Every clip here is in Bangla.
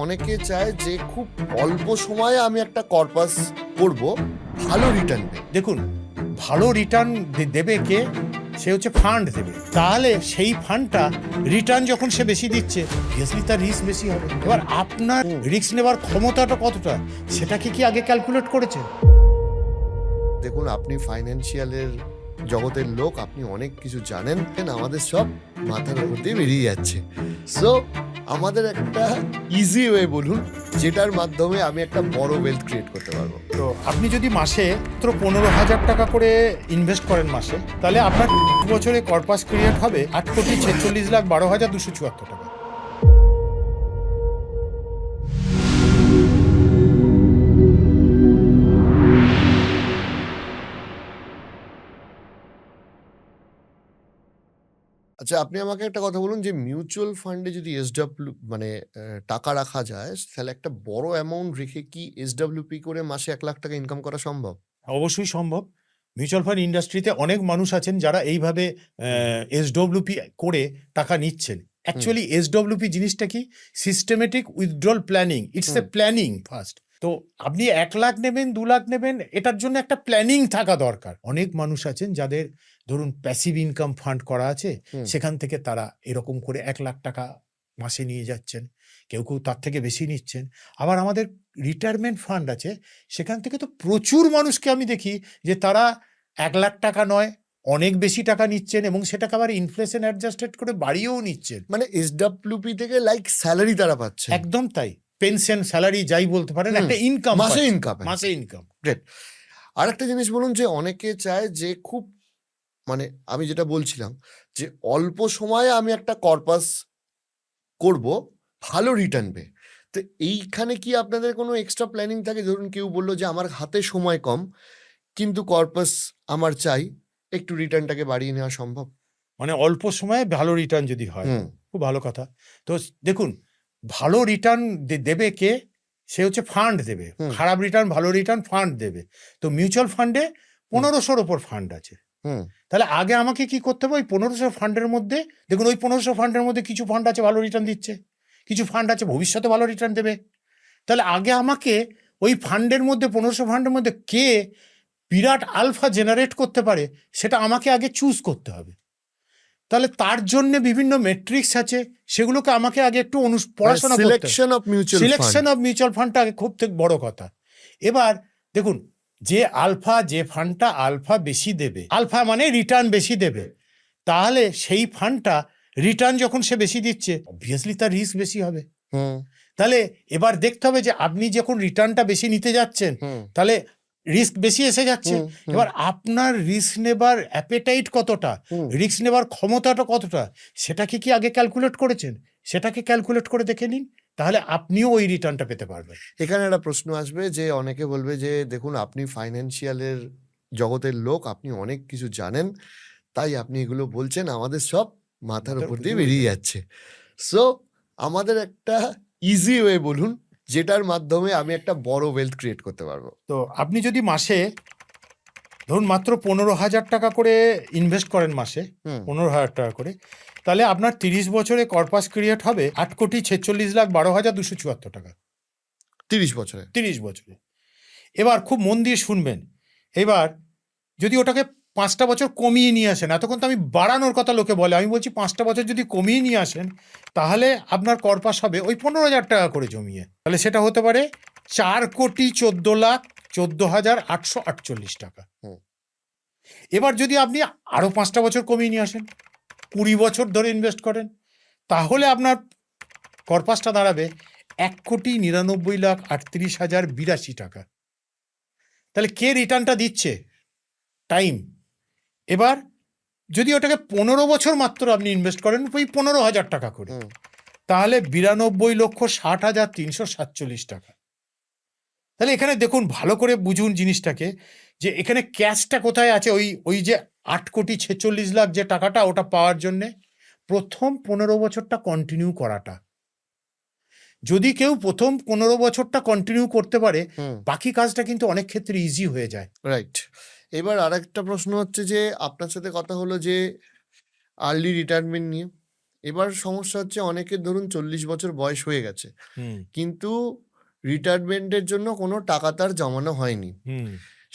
অনেকে চায় যে খুব অল্প সময়ে আমি একটা কর্পাস করব, ভালো রিটার্ন দেবে। দেখুন, ভালো রিটার্ন দেবে কে? সে হচ্ছে ফান্ড দেবে। তাহলে সেই ফান্ডটা রিটার্ন যখন সে বেশি দিচ্ছে, অবভিয়াসলি তার রিস্ক বেশি হবে। এবার আপনার রিস্ক নেবার ক্ষমতাটা কতটা, সেটাকে কি আগে ক্যালকুলেট করেছেন? দেখুন, আপনি ফাইন্যান্সিয়ালের জগতের লোক, আপনি অনেক কিছু জানেন, আমাদের সব মাথার উপর দিয়ে বেরিয়ে যাচ্ছে। সো আমাদের একটা ইজি ওয়ে বলুন, যেটার মাধ্যমে আমি একটা বড় ওয়েলথ ক্রিয়েট করতে পারবো। তো আপনি যদি মাসে মাত্র 15,000 টাকা করে ইনভেস্ট করেন মাসে, তাহলে আপনার বছরে কর্পাস ক্রিয়েট হবে 8,46,12,274 টাকা। আচ্ছা, আপনি আমাকে একটা কথা বলুন, যে মিউচুয়াল ফান্ডে যদি এসডব্লিউ মানে টাকা রাখা যায়, তাহলে একটা বড় অ্যামাউন্ট রেখে কি এসডব্লিউপি করে মাসে 1 লাখ টাকা ইনকাম করা সম্ভব? অবশ্যই সম্ভব। মিউচুয়াল ফান্ড ইন্ডাস্ট্রিতে অনেক মানুষ আছেন যারা এইভাবে এসডব্লিউপি করে টাকা নিচ্ছেন। অ্যাকচুয়ালি এসডব্লিউপি জিনিসটা কি? Systematic withdrawal planning. It's a planning first. তো আপনি 1 লাখ নেবেন, 2 লাখ নেবেন, এটার জন্য একটা প্ল্যানিং থাকা দরকার। অনেক মানুষ আছেন যাদের ধরুন প্যাসিভ ইনকাম ফান্ড করা আছে, সেখান থেকে তারা এরকম করে 1 লাখ টাকা মাসে নিয়ে যাচ্ছেন, কেউ কেউ তার থেকে বেশি নিচ্ছেন। আবার আমাদের রিটায়ারমেন্ট ফান্ড আছে, সেখান থেকে তো প্রচুর মানুষকে আমি দেখি যে তারা 1 লাখ টাকা নয়, অনেক বেশি টাকা নিচ্ছেন, এবং সেটাকে আবার ইনফ্লেশন অ্যাডজাস্টেড করে বাড়িয়েও নিচ্ছেন। মানে এসডব্লিউপি থেকে লাইক স্যালারি তারা পাচ্ছে। একদম তাই। পেনশন, স্যালারি যাই বলতে পারেন, একটা ইনকাম, মাসে ইনকাম। মাসে ইনকাম। গ্রেট। আর একটা জিনিস বলুন, যে অনেকে চায় যে খুব মানে আমি যেটা বলছিলাম, যে অল্প সময়ে আমি একটা কর্পাস করব, ভালো রিটার্ন বে। তো এইখানে কি আপনাদের কোনো এক্সট্রা প্ল্যানিং থাকে? ধরুন কেউ বললো যে আমার হাতে সময় কম, কিন্তু কর্পাস আমার চাই, একটু রিটার্নটাকে বাড়িয়ে নেওয়া সম্ভব? মানে অল্প সময়ে ভালো রিটার্ন যদি হয়, খুব ভালো কথা। তো দেখুন, ভালো রিটার্ন দেবে কে? সে হচ্ছে ফান্ড দেবে। খারাপ রিটার্ন, ভালো রিটার্ন ফান্ড দেবে। তো মিউচুয়াল ফান্ডে 1500-র ওপর ফান্ড আছে। তাহলে আগে আমাকে কি করতে হবে? ওই 1500 ফান্ডের মধ্যে, দেখুন ওই 1500 ফান্ডের মধ্যে কিছু ফান্ড আছে ভালো রিটার্ন দিচ্ছে, কিছু ফান্ড আছে ভবিষ্যতে ভালো রিটার্ন দেবে। তাহলে আগে আমাকে ওই ফান্ডের মধ্যে, 1500 ফান্ডের মধ্যে কে বিরাট আলফা জেনারেট করতে পারে, সেটা আমাকে আগে চুজ করতে হবে। তাহলে তার জন্য বিভিন্ন মেট্রিক্স আছে, সেগুলোকে আমাকে আগে একটু পড়াশোনা করতে হবে। সিলেকশন অফ মিউচুয়াল ফান্ডটা আগে খুব থেকে বড় কথা। এবার দেখুন, যে ফান্ডটা আলফা বেশি দেবে, আলফা মানে রিটার্ন বেশি দেবে, তাহলে সেই ফান্ডটা রিটার্ন যখন সে বেশি দিচ্ছে, অবভিয়াসলি তার রিস্ক বেশি হবে। তাহলে এবার দেখতে হবে যে আপনি যখন রিটার্নটা বেশি নিতে যাচ্ছেন, তাহলে রিস্ক বেশি এসে যাচ্ছে। এবার আপনার রিস্ক নেবার অ্যাপেটাইট কতটা, রিস্ক নেবার ক্ষমতাটা কতটা, সেটাকে কি আগে ক্যালকুলেট করেছেন? সেটাকে ক্যালকুলেট করে দেখে নিন, তাহলে আপনিও ওই রিটার্নটা পেতে পারবেন। এখানে একটা প্রশ্ন আসবে, যে অনেকে বলবে যে দেখুন, আপনি ফাইন্যান্সিয়ালের জগতের লোক, আপনি অনেক কিছু জানেন, তাই আপনি এগুলো বলছেন, আমাদের সব মাথার উপর দিয়ে বেরিয়ে যাচ্ছে। সো আমাদের একটা ইজি ওয়ে বলুন, যেটার মাধ্যমে আমি একটা বড় ওয়েলথ ক্রিয়েট করতে পারবো। তো আপনি যদি মাসে ধরুন মাত্র 15,000 টাকা করে ইনভেস্ট করেন মাসে, 15,000 টাকা করে, তাহলে আপনার 30 বছরে কর্পাস ক্রিয়েট হবে 8,46,12,274 টাকা। 30 বছরে? 30 বছরে। এবার খুব মন দিয়ে শুনবেন, এবার যদি ওটাকে 5টা বছর কমিয়ে নিয়ে আসেন, এতক্ষণ তো আমি বাড়ানোর কথা লোকে বলে, আমি বলছি 5টা বছর যদি কমিয়ে নিয়ে আসেন, তাহলে আপনার কর্পাস হবে ওই 15,000 টাকা করে জমিয়ে, তাহলে সেটা হতে পারে 4,14,14,848 টাকা। এবার যদি আপনি আরো 5টা বছর কমিয়ে নিয়ে আসেন, 20 বছর ধরে ইনভেস্ট করেন, তাহলে আপনার কর্পাসটা দাঁড়াবে 1,99,38,082 টাকা। তাহলে কে রিটার্নটা দিচ্ছে? টাইম। এবার যদি ওটাকে 15 বছর মাত্র আপনি ইনভেস্ট করেন ওই 15,000 টাকা করে, তাহলে 92,60,347 টাকা। তাহলে এখানে দেখুন, ভালো করে বুঝুন জিনিসটাকে, যে এখানে ক্যাশটা কোথায় আছে। ওই যে 8,46,00,000 যে টাকাটা, ওটা পাওয়ার জন্যে প্রথম 15 বছরটা কন্টিনিউ করাটা। যদি কেউ প্রথম 15 বছরটা কন্টিনিউ করতে পারে, বাকি কাজটা কিন্তু অনেক ক্ষেত্রে ইজি হয়ে যায়। রাইট। এবার আরেকটা প্রশ্ন হচ্ছে, যে আপনার সাথে কথা হলো যে আর্লি রিটায়ারমেন্ট নিয়ে, এবার সমস্যা হচ্ছে অনেকের ধরুন 40 বছর বয়স হয়ে গেছে, হুম কিন্তু রিটায়ারমেন্টের জন্য কোনো টাকা তার জমানো হয়নি। হুম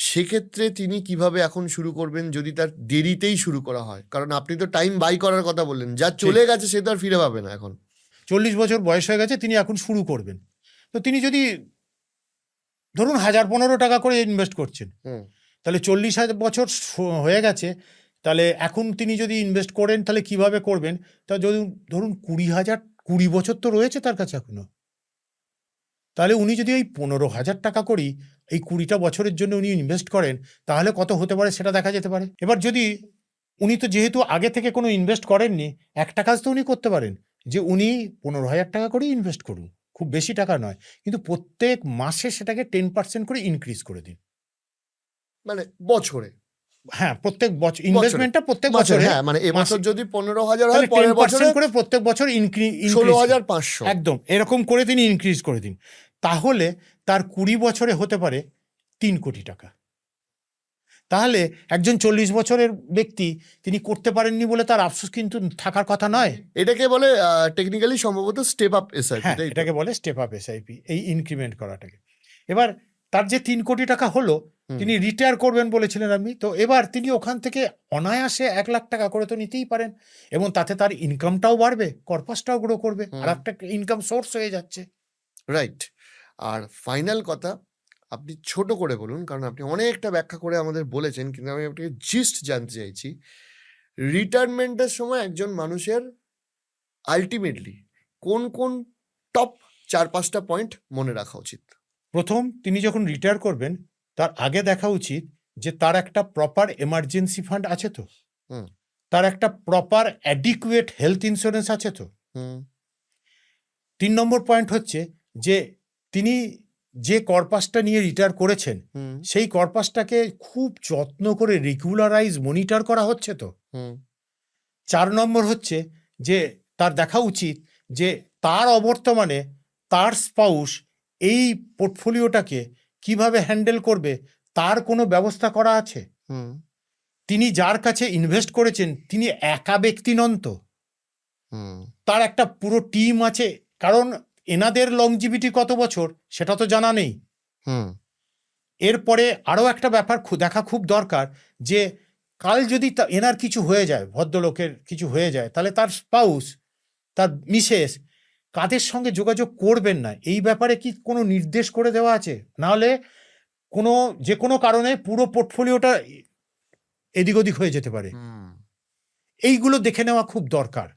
সেক্ষেত্রে তিনি কিভাবে এখন শুরু করবেন যদি তার দেরিতেই শুরু করা হয়? কারণ আপনি তো টাইম বাই করার কথা বললেন, যা চলে গেছে সে তো আর ফিরে পাবে না এখন। 40 বছর বয়স হয়ে গেছে, তিনি এখন শুরু করবেন। তো তিনি যদি ধরুন 1015 টাকা করে ইনভেস্ট করছেন, হুম তাহলে 40,000 বছর হয়ে গেছে, তাহলে এখন তিনি যদি ইনভেস্ট করেন তাহলে কিভাবে করবেন? তা যদি ধরুন 20 বছর তো রয়েছে তার কাছে এখনো, তাহলে উনি যদি এই 15,000 টাকা করেই এই 20টা বছরের জন্য উনি ইনভেস্ট করেন, তাহলে কত হতে পারে সেটা দেখা যেতে পারে। এবার যদি উনি তো যেহেতু আগে থেকে কোনো ইনভেস্ট করেননি, একটা কাজ তো উনি করতে পারেন যে উনি 15,000 টাকা করেই ইনভেস্ট করুন, খুব বেশি টাকা নয়, কিন্তু প্রত্যেক মাসে সেটাকে 10% করে ইনক্রিজ করে দিন। মানে বছরে হ্যাঁ, প্রত্যেক বছর বছরে ইনভেস্টমেন্টটা প্রত্যেক বছরে বছরে হ্যাঁ, মানে এবছর মাসে, যদি 15,000 হয় তাহলে পরের বছরে 10% করে প্রত্যেক বছর ইনক্রিজ 16,500। একদম এরকম করে তিনি ইনক্রিজ করে দিন, তাহলে তার 20 বছরে হতে পারে 3 কোটি টাকা। তাহলে একজন 40 বছরের ব্যক্তি তিনি করতে পারেননি বলে তার আফসোস কিন্তু থাকার কথা নয়। এটাকে বলে টেকনিক্যালি সম্ভবত স্টেপ আপ এসআইপি, হ্যাঁ, তাই তো? এটাকে বলে স্টেপ আপ এসআইপি, এই ইনক্রিমেন্ট করাটাকে। এবার তার যে 3 কোটি টাকা হলো, হুম, তিনি রিটায়ার করবেন বলেছিলেন আপনি, তো এবার তিনি ওখান থেকে অনায়াসে 1 লাখ টাকা করে তো নিতেই পারেন, এবং তাতে তার ইনকামটাও বাড়বে, কর্পাসটাও গ্রো করবে, আর একটা ইনকাম সোর্স হয়ে যাচ্ছে। রাইট। আর ফাইনাল কথা আপনি ছোট করে বলুন, কারণ আপনি অনেকটা ব্যাখ্যা করে আমাদের বলেছেন, কিন্তু আমি আপনাকে জিস্ট জানতে চাইছি। রিটায়ারমেন্টের সময় একজন মানুষের আলটিমেটলি কোন কোন টপ 4-5টা পয়েন্ট মনে রাখা উচিত? প্রথম, তিনি যখন রিটায়ার করবেন তার আগে দেখা উচিত যে তার একটা প্রপার এমার্জেন্সি ফান্ড আছে তো, হুম তার একটা প্রপার অ্যাডিকুয়েট হেলথ ইন্স্যুরেন্স আছে তো। হুম 3 নম্বর পয়েন্ট হচ্ছে যে তিনি যে কর্পাসটা নিয়ে রিটায়ার করেছেন, হুম সেই কর্পাসটাকে খুব যত্ন করে রেগুলারাইজ মনিটর করা হচ্ছে তো। হুম 4 নম্বর হচ্ছে যে তার দেখা উচিত যে তার অবর্তমানে তার স্পাউস এই পোর্টফোলিওটাকে কিভাবে হ্যান্ডেল করবে তার কোনো ব্যবস্থা করা আছে। হুম তিনি যার কাছে ইনভেস্ট করেছেন তিনি একা ব্যক্তি নন তো, হুম তার একটা পুরো টিম আছে, কারণ এনাদের লংজিভিটি কত বছর সেটা তো জানা নেই। হুম এরপরে আরও একটা ব্যাপার দেখা খুব দরকার, যে কাল যদি এনার কিছু হয়ে যায়, ভদ্রলোকের কিছু হয়ে যায়, তাহলে তার স্পাউস, তার মিসেস কাদের সঙ্গে যোগাযোগ করবেন না, এই ব্যাপারে কি কোনো নির্দেশ করে দেওয়া আছে? নাহলে যে কোনো কারণে পুরো পোর্টফোলিওটা এদিক ওদিক হয়ে যেতে পারে। হুম এইগুলো দেখে নেওয়া খুব দরকার।